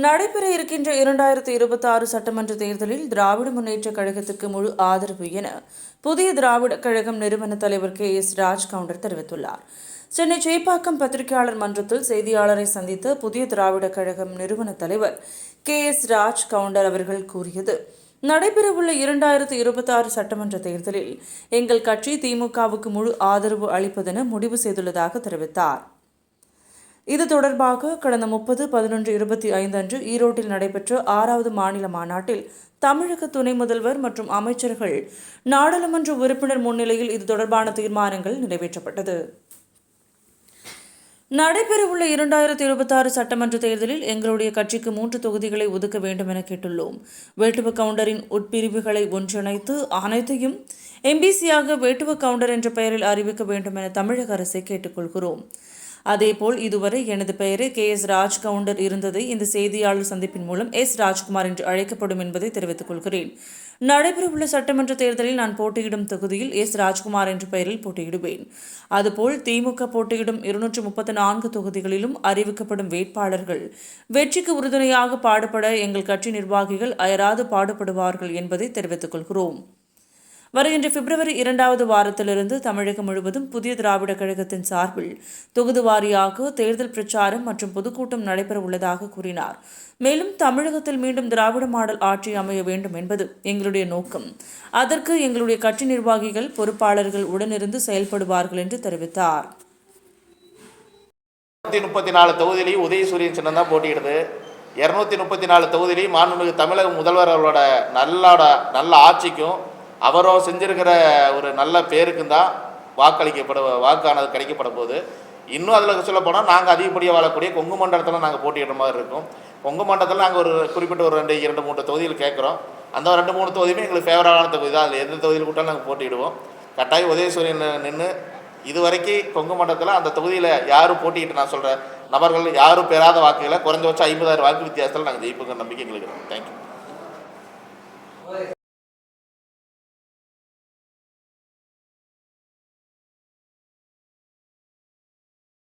நடைபெற இருக்கின்ற 2026 சட்டமன்ற தேர்தலில் திராவிட முன்னேற்றக் கழகத்திற்கு முழு ஆதரவு என புதிய திராவிட கழகம் நிறுவன தலைவர் KS ராஜ்கவுண்டர் தெரிவித்துள்ளார். சென்னை சேப்பாக்கம் பத்திரிகையாளர் மன்றத்தில் செய்தியாளரை சந்தித்த புதிய திராவிட கழகம் நிறுவன தலைவர் KS ராஜ்கவுண்டர் அவர்கள் கூறியது, நடைபெறவுள்ள 2026 சட்டமன்ற தேர்தலில் எங்கள் கட்சி திமுகவுக்கு முழு ஆதரவு அளிப்பதென முடிவு செய்துள்ளதாக தெரிவித்தார். இது தொடர்பாக கடந்த 30/11/25 அன்று ஈரோட்டில் நடைபெற்ற 6வது மாநில மாநாட்டில் தமிழக துணை முதல்வர் மற்றும் அமைச்சர்கள் நாடாளுமன்ற உறுப்பினர் முன்னிலையில் இது தொடர்பான தீர்மானங்கள் நிறைவேற்றப்பட்டது. நடைபெறவுள்ள 2026 சட்டமன்ற தேர்தலில் எங்களுடைய கட்சிக்கு 3 தொகுதிகளை ஒதுக்க வேண்டும் என கேட்டுள்ளோம். வேட்டுவ கவுண்டரின் உட்பிரிவுகளை ஒன்றிணைத்து அனைத்தையும் MBCயாக வேட்டுவ கவுண்டர் என்ற பெயரில் அறிவிக்க வேண்டும் என தமிழக அரசை கேட்டுக்கொள்கிறோம். அதேபோல் இதுவரை எனது பெயரை KS ராஜ்கவுண்டர் இருந்ததை இந்த செய்தியாளர் சந்திப்பின் மூலம் S ராஜ்குமார் என்று அழைக்கப்படும் என்பதை தெரிவித்துக் கொள்கிறேன். நடைபெறவுள்ள சட்டமன்ற தேர்தலில் நான் போட்டியிடும் தொகுதியில் S ராஜ்குமார் என்ற பெயரில் போட்டியிடுவேன். அதுபோல் திமுக போட்டியிடும் 234 தொகுதிகளிலும் அறிவிக்கப்படும் வேட்பாளர்கள் வெற்றிக்கு உறுதுணையாக பாடுபட எங்கள் கட்சி நிர்வாகிகள் அயராது பாடுபடுவார்கள் என்பதை தெரிவித்துக் கொள்கிறோம். வருகின்ற பிப்ரவரி 2வது வாரத்திலிருந்து தமிழகம் முழுவதும் புதிய திராவிட கழகத்தின் சார்பில் தொகுதி வாரியாக தேர்தல் பிரச்சாரம் மற்றும் பொதுக்கூட்டம் நடைபெற உள்ளதாக கூறினார். மேலும் தமிழகத்தில் மீண்டும் திராவிட மாடல் ஆட்சி அமைய வேண்டும் என்பது எங்களுடைய நோக்கம். அதற்கு எங்களுடைய கட்சி நிர்வாகிகள் பொறுப்பாளர்கள் உடனிருந்து செயல்படுவார்கள் என்று தெரிவித்தார். 234 தொகுதியிலையும் உதயசூரியன் சின்னம் தான் போட்டியிடுது. 234 தொகுதியிலையும் மாண்புமிகு தமிழக முதல்வர் அவரோட நல்ல ஆட்சிக்கும் அவரோ செஞ்சிருக்கிற ஒரு நல்ல பேருக்கும் தான் வாக்கானது கிடைக்கப்பட போகுது. இன்னும் அதில் சொல்ல போனால் நாங்கள் அதிகப்படியாக வாழக்கூடிய கொங்கு மண்டலத்தில் நாங்கள் போட்டியிடுற மாதிரி இருக்கும். கொங்கு மண்டலத்தில் நாங்கள் ஒரு குறிப்பிட்ட ஒரு 2-3 தொகுதியில் கேட்குறோம். அந்த 2-3 தொகுதியுமே எங்களுக்கு ஃபேவரான தொகுதி தான். அதில் எந்த தொகுதியில் கூட்டாலும் நாங்கள் போட்டியிடுவோம். கட்டாயம் உதயசூரியன் நின்று இதுவரைக்கும் கொங்கு மண்டலத்தில் அந்த தொகுதியில் யாரும் போட்டிக்கிட்டு நான் சொல்கிறேன் நபர்கள் யாரும் பெறாத வாக்குகளை குறைஞ்சபட்சம் 50,000 வாக்கு வித்தியாசத்தில் நாங்கள் ஜெயிப்புங்கிற நம்பிக்கை எங்களுக்கு. தேங்க்யூ.